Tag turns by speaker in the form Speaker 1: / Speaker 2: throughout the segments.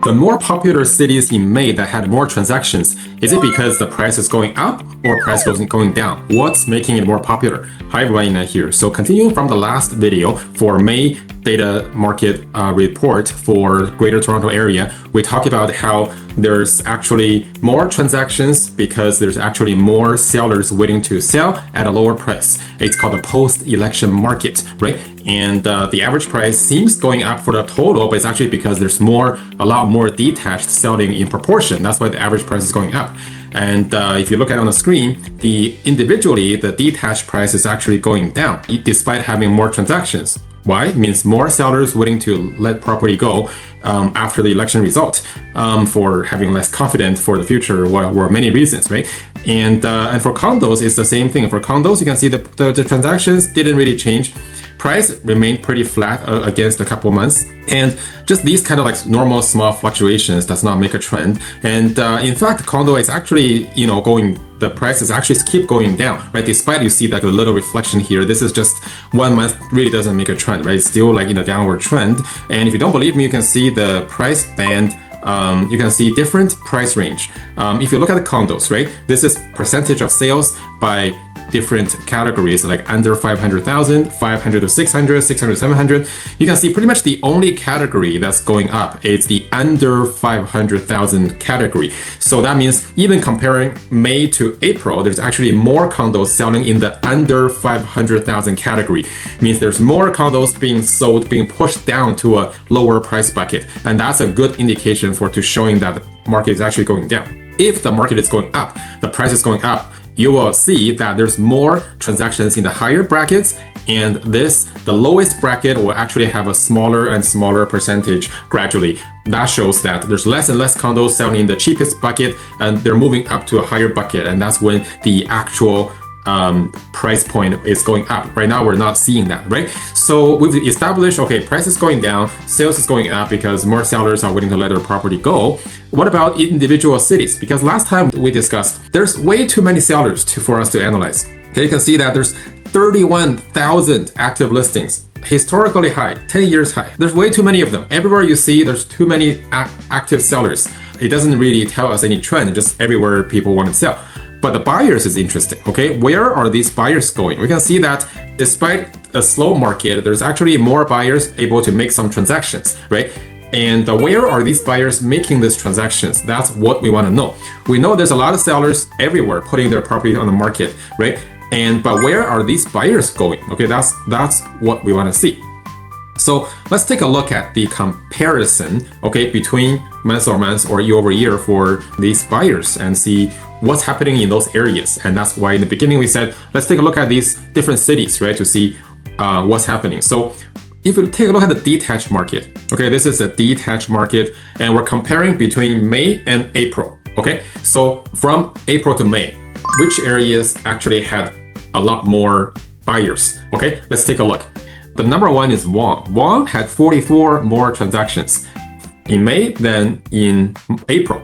Speaker 1: The more popular cities in May that had more transactions, is it because the price is going up or price is going down? What's making it more popular? Hi everyone, Yinan here. So continuing from the last video for May data market report for Greater Toronto area, we talked about how there's actually more transactions because there's actually more sellers waiting to sell at a lower price. It's called the post-election market, right? And the average price seems going up for the total, but it's actually because there's a lot more detached selling in proportion. That's why the average price is going up. And if you look at it on the screen, individually, the detached price is actually going down despite having more transactions. Why? It means more sellers willing to let property go after the election result for having less confidence for the future or many reasons, right? And for condos, it's the same thing. For condos, you can see the transactions didn't really change. Price remained pretty flat against a couple months, and just these kind of like normal small fluctuations does not make a trend. And in fact, condo is actually the prices actually keep going down, right? Despite you see like a little reflection here, this is just 1 month, really doesn't make a trend, right? It's still like in a downward trend. And if you don't believe me, you can see the price band. You can see different price range. If you look at the condos, right? This is percentage of sales by different categories, like under 500,000, 500 to 600, 600 to 700. You can see pretty much the only category that's going up is the under 500,000 category. So that means even comparing May to April, there's actually more condos selling in the under 500,000 category. It means there's more condos being sold, being pushed down to a lower price bucket. And that's a good indication to showing that the market is actually going down. If the market is going up, the price is going up, you will see that there's more transactions in the higher brackets, and the lowest bracket will actually have a smaller and smaller percentage gradually. That shows that there's less and less condos selling in the cheapest bucket, and they're moving up to a higher bucket, and that's when the actual price point is going up. Right now, we're not seeing that, right? So we've established, okay, price is going down, sales is going up because more sellers are willing to let their property go. What about individual cities? Because last time we discussed, there's way too many sellers for us to analyze. Okay, you can see that there's 31,000 active listings, historically high, 10 years high. There's way too many of them. Everywhere you see, there's too many active sellers. It doesn't really tell us any trend, just everywhere people want to sell. But the buyers is interesting, okay? Where are these buyers going? We can see that despite a slow market, there's actually more buyers able to make some transactions, right? And where are these buyers making these transactions? That's what we want to know. We know there's a lot of sellers everywhere putting their property on the market, right? But where are these buyers going? Okay, that's what we want to see. So let's take a look at the comparison, okay, between month-over-month or year-over-year for these buyers and see what's happening in those areas. And that's why in the beginning we said, let's take a look at these different cities, right, to see what's happening. So if you take a look at the detached market, okay, this is a detached market, and we're comparing between May and April, okay? So from April to May, which areas actually had a lot more buyers, okay? Let's take a look. The number one is Vaughan. Vaughan had 44 more transactions in May than in April.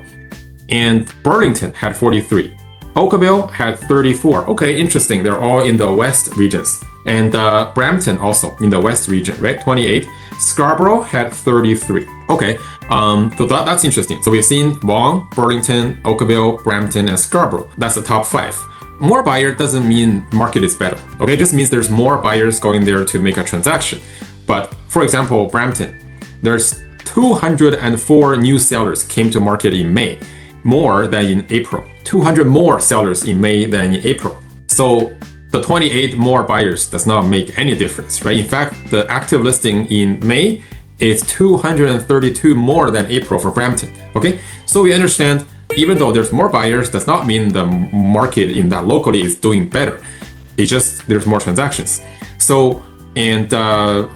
Speaker 1: And Burlington had 43. Oakville had 34. Okay, interesting. They're all in the west regions. And Brampton also in the west region, right? 28. Scarborough had 33. Okay, so that's interesting. So we've seen Vaughan, Burlington, Oakville, Brampton, and Scarborough. That's the top 5. More buyer doesn't mean market is better. Okay, it just means there's more buyers going there to make a transaction. But for example, Brampton, there's 204 new sellers came to market in May, more than in April. 200 more sellers in May than in April. So the 28 more buyers does not make any difference, right? In fact, the active listing in May is 232 more than April for Brampton. Okay, so we understand even though there's more buyers, does not mean the market in that locally is doing better. It's just there's more transactions. So, and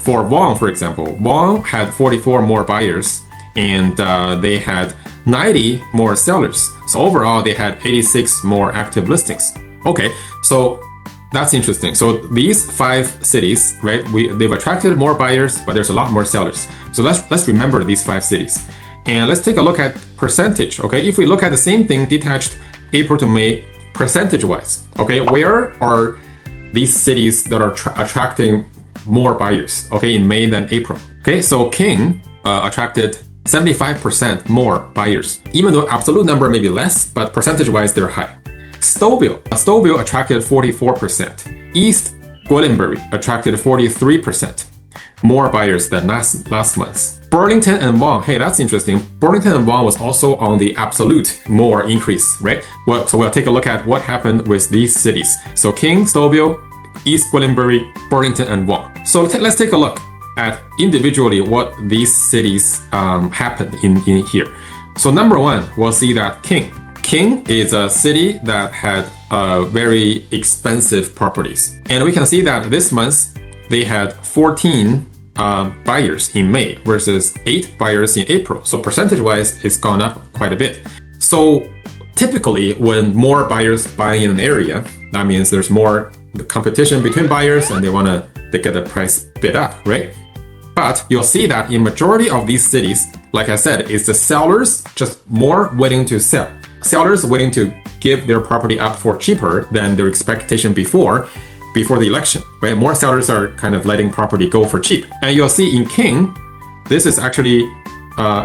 Speaker 1: for Vaughan, for example, Vaughan had 44 more buyers, and they had 90 more sellers. So overall, they had 86 more active listings. Okay, so that's interesting. So these 5 cities, right? They've attracted more buyers, but there's a lot more sellers. So let's remember these 5 cities. And let's take a look at percentage, okay? If we look at the same thing, detached April to May, percentage-wise, okay? Where are these cities that are attracting more buyers, okay, in May than April? Okay, so King attracted 75% more buyers. Even though absolute number may be less, but percentage-wise they're high. Stouffville attracted 44%. East Gwillimbury attracted 43%. More buyers than last month. Burlington and Vaughan, hey, that's interesting. Burlington and Vaughan was also on the absolute more increase, right? Well, so we'll take a look at what happened with these cities. So King, Stouffville, East Gwillimbury, Burlington, and Vaughan. So let's take a look at individually what these cities happened in here. So number one, we'll see that King is a city that had very expensive properties. And we can see that this month they had 14 buyers in May versus 8 buyers in April. So percentage-wise, it's gone up quite a bit. So typically, when more buyers buy in an area, that means there's more competition between buyers and they get the price bid up, right? But you'll see that in majority of these cities, like I said, it's the sellers just more willing to sell. Sellers willing to give their property up for cheaper than their expectation before the election, right? More sellers are kind of letting property go for cheap. And you'll see in King, this is actually,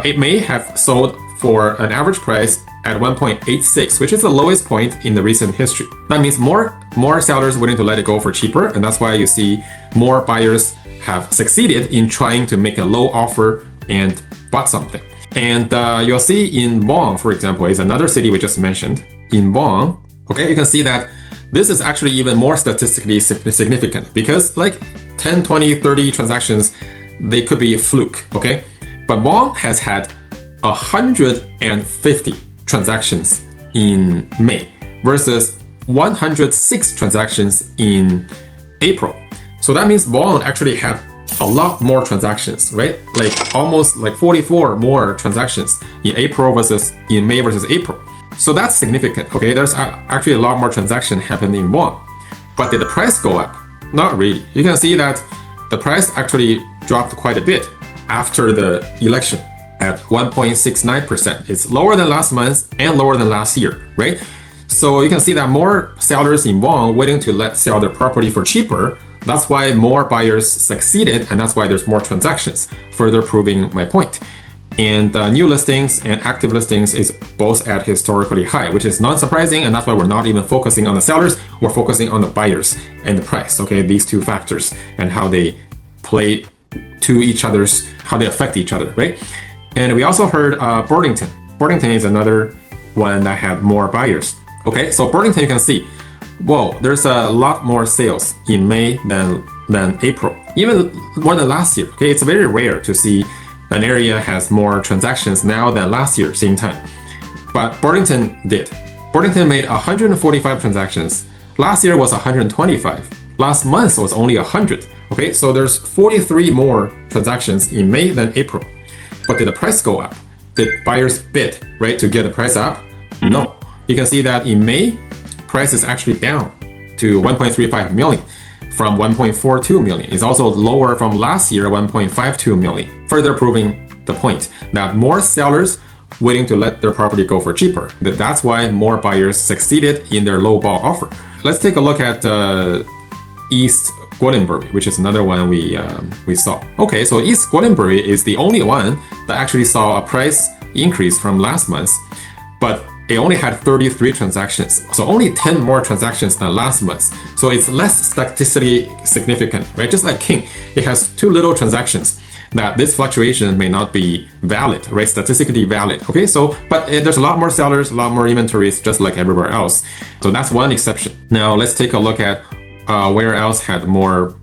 Speaker 1: it may have sold for an average price at 1.86, which is the lowest point in the recent history. That means more sellers willing to let it go for cheaper, and that's why you see more buyers have succeeded in trying to make a low offer and bought something. And you'll see in Vaughan, for example, is another city we just mentioned. In Vaughan, okay, you can see that this is actually even more statistically significant because like 10, 20, 30 transactions, they could be a fluke, okay? But Vaughan has had 150 transactions in May versus 106 transactions in April. So that means Vaughan actually had a lot more transactions, right? Like almost like 44 more transactions in May versus April. So that's significant, okay? There's actually a lot more transaction happening in Vaughan. But did the price go up? Not really. You can see that the price actually dropped quite a bit after the election at 1.69%. It's lower than last month and lower than last year, right? So you can see that more sellers in Vaughan willing to sell their property for cheaper. That's why more buyers succeeded, and that's why there's more transactions, further proving my point. And new listings and active listings is both at historically high, which is not surprising, and that's why we're not even focusing on the sellers, we're focusing on the buyers and the price, okay? These two factors and how they play to each other's, how they affect each other, right? And we also heard Burlington. Burlington is another one that had more buyers. Okay, so Burlington, you can see, whoa, there's a lot more sales in May than April, even more than last year. Okay, it's very rare to see an area has more transactions now than last year, same time. But Burlington did. Burlington made 145 transactions. Last year was 125. Last month was only 100. Okay, so there's 43 more transactions in May than April. But did the price go up? Did buyers bid, right, to get the price up? No. You can see that in May, price is actually down to 1.35 million from 1.42 million. It's also lower from last year, 1.52 million. Further proving the point that more sellers willing to let their property go for cheaper. That's why more buyers succeeded in their low ball offer. Let's take a look at East Gwillimbury, which is another one we saw. Okay, so East Gwillimbury is the only one that actually saw a price increase from last month, but it only had 33 transactions, so only 10 more transactions than last month. So it's less statistically significant, right? Just like King, it has too little transactions that this fluctuation may not be valid, right? Statistically valid. Okay, so but there's a lot more sellers, a lot more inventories, just like everywhere else. So that's one exception. Now let's take a look at where else had more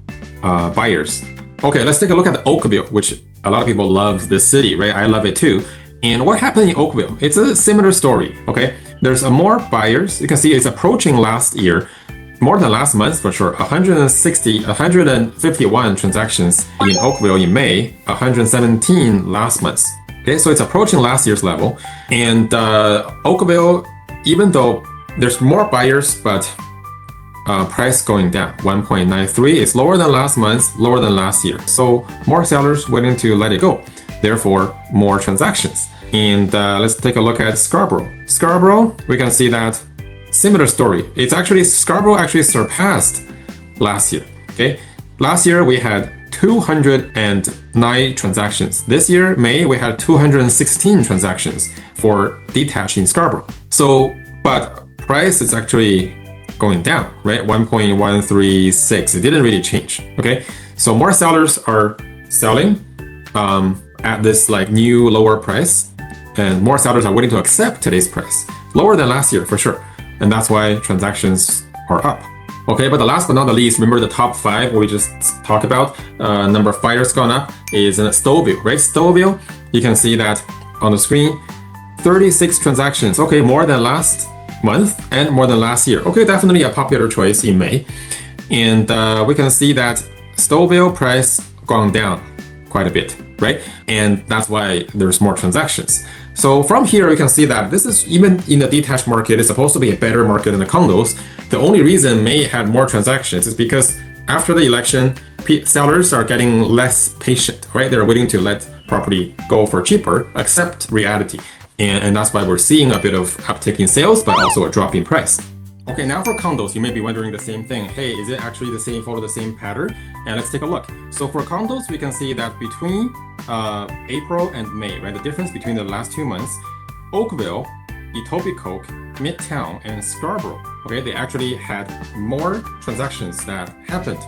Speaker 1: buyers. Okay, let's take a look at Oakville, which a lot of people love this city, right? I love it too. And what happened in Oakville? It's a similar story, okay? There's more buyers. You can see it's approaching last year, more than last month for sure. 151 transactions in Oakville in May, 117 last month. Okay, so it's approaching last year's level. And Oakville, even though there's more buyers, but price going down, 1.93. It's lower than last month, lower than last year. So more sellers willing to let it go. Therefore, more transactions. And let's take a look at Scarborough. Scarborough, we can see that similar story. Scarborough actually surpassed last year. Okay, last year we had 209 transactions. This year, May, we had 216 transactions for Detached in Scarborough. So, but price is actually going down, right? 1.136. It didn't really change. Okay, so more sellers are selling at this like new lower price, and more sellers are willing to accept today's price, lower than last year for sure, and that's why transactions are up. Okay, but the last but not the least, remember the top 5 we just talked about. Number 5 that's gone up is Stouffville, right? Stouffville, you can see that on the screen, 36 transactions. Okay, more than last month and more than last year. Okay, definitely a popular choice in May. And we can see that Stouffville price gone down quite a bit, right? And that's why there's more transactions. So from here, we can see that this is, even in the detached market, it's supposed to be a better market than the condos. The only reason May had more transactions is because after the election, sellers are getting less patient, right? They're willing to let property go for cheaper, accept reality. And that's why we're seeing a bit of uptick in sales, but also a drop in price. Okay, now for condos, you may be wondering the same thing. Hey, is it actually the same, follow the same pattern? And let's take a look. So for condos, we can see that between April and May, right? The difference between the last 2 months, Oakville, Etobicoke, Midtown, and Scarborough, okay, they actually had more transactions that happened.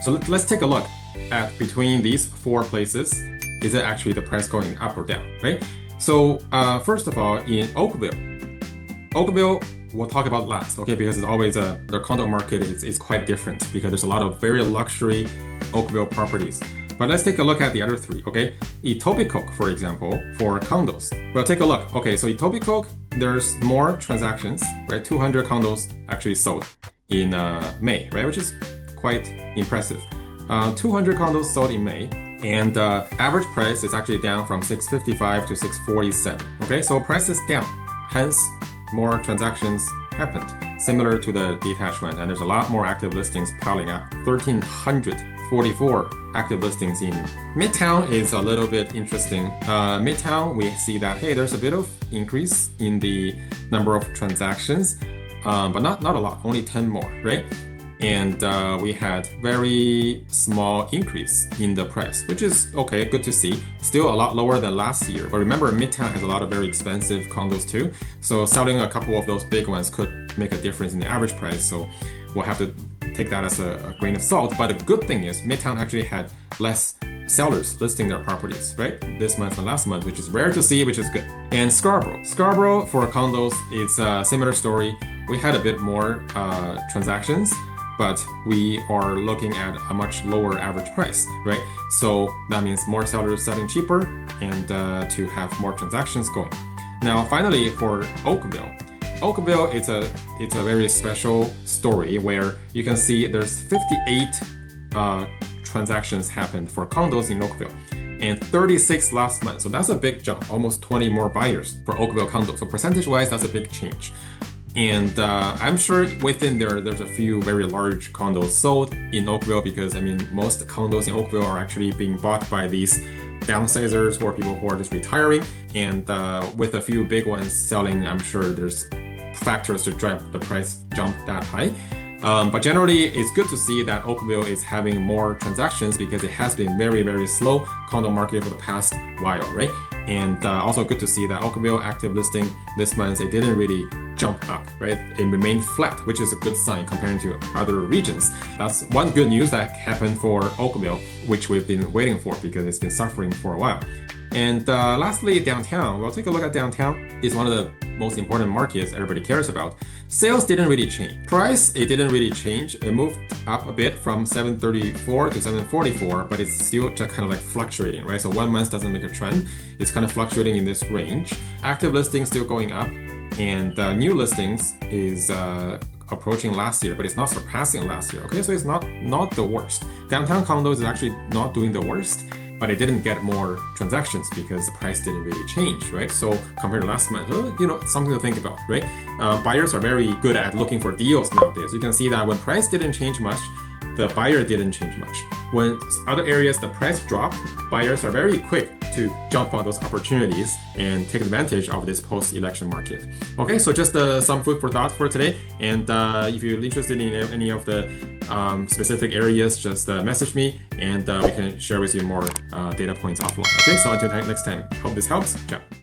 Speaker 1: So let's take a look at between these 4 places. Is it actually the price going up or down, right? So first of all, in Oakville, we'll talk about last, okay, because it's always the condo market is quite different because there's a lot of very luxury Oakville properties. But let's take a look at the other 3, okay? Etobicoke, for example, for condos. Well, take a look. Okay, so Etobicoke, there's more transactions, right? 200 condos actually sold in May, right? Which is quite impressive. 200 condos sold in May, and average price is actually down from 655 to 647. Okay, so price is down, hence more transactions happened, similar to the detached one, and there's a lot more active listings piling up. 1,344 active listings in Midtown is a little bit interesting. Midtown, we see that, hey, there's a bit of increase in the number of transactions, but not a lot, only 10 more, right? And we had very small increase in the price, which is okay, good to see. Still a lot lower than last year. But remember, Midtown has a lot of very expensive condos too. So selling a couple of those big ones could make a difference in the average price. So we'll have to take that as a grain of salt. But the good thing is Midtown actually had less sellers listing their properties, right? This month and last month, which is rare to see, which is good. And Scarborough for condos, it's a similar story. We had a bit more transactions, but we are looking at a much lower average price, right? So that means more sellers selling cheaper and to have more transactions going. Now, finally, for Oakville, it's a very special story where you can see there's 58 transactions happened for condos in Oakville and 36 last month. So that's a big jump, almost 20 more buyers for Oakville condos. So percentage-wise, that's a big change. And I'm sure within there's a few very large condos sold in Oakville because, I mean, most condos in Oakville are actually being bought by these downsizers or people who are just retiring. And with a few big ones selling, I'm sure there's factors to drive the price jump that high. But generally, it's good to see that Oakville is having more transactions because it has been very, very slow condo market for the past while, right? And also good to see that Oakville active listing this month, it didn't really jump up, right? It remained flat, which is a good sign comparing to other regions. That's one good news that happened for Oakville, which we've been waiting for because it's been suffering for a while. And lastly, downtown. We'll take a look at downtown. It's one of the most important markets everybody cares about. Sales didn't really change. Price, it didn't really change. It moved up a bit from 734 to 744, but it's still just kind of like fluctuating, right? So 1 month doesn't make a trend. It's kind of fluctuating in this range. Active listings still going up, and new listings is approaching last year, but it's not surpassing last year. Okay, so it's not the worst. Downtown condos is actually not doing the worst, but it didn't get more transactions because the price didn't really change, right? So compared to last month, something to think about, right? Buyers are very good at looking for deals nowadays. You can see that when price didn't change much, the buyer didn't change much. When other areas the price dropped, buyers are very quick to jump on those opportunities and take advantage of this post-election market. Okay, so just some food for thought for today. And if you're interested in any of the specific areas, just message me and we can share with you more data points offline. Okay, so until next time, hope this helps. Ciao.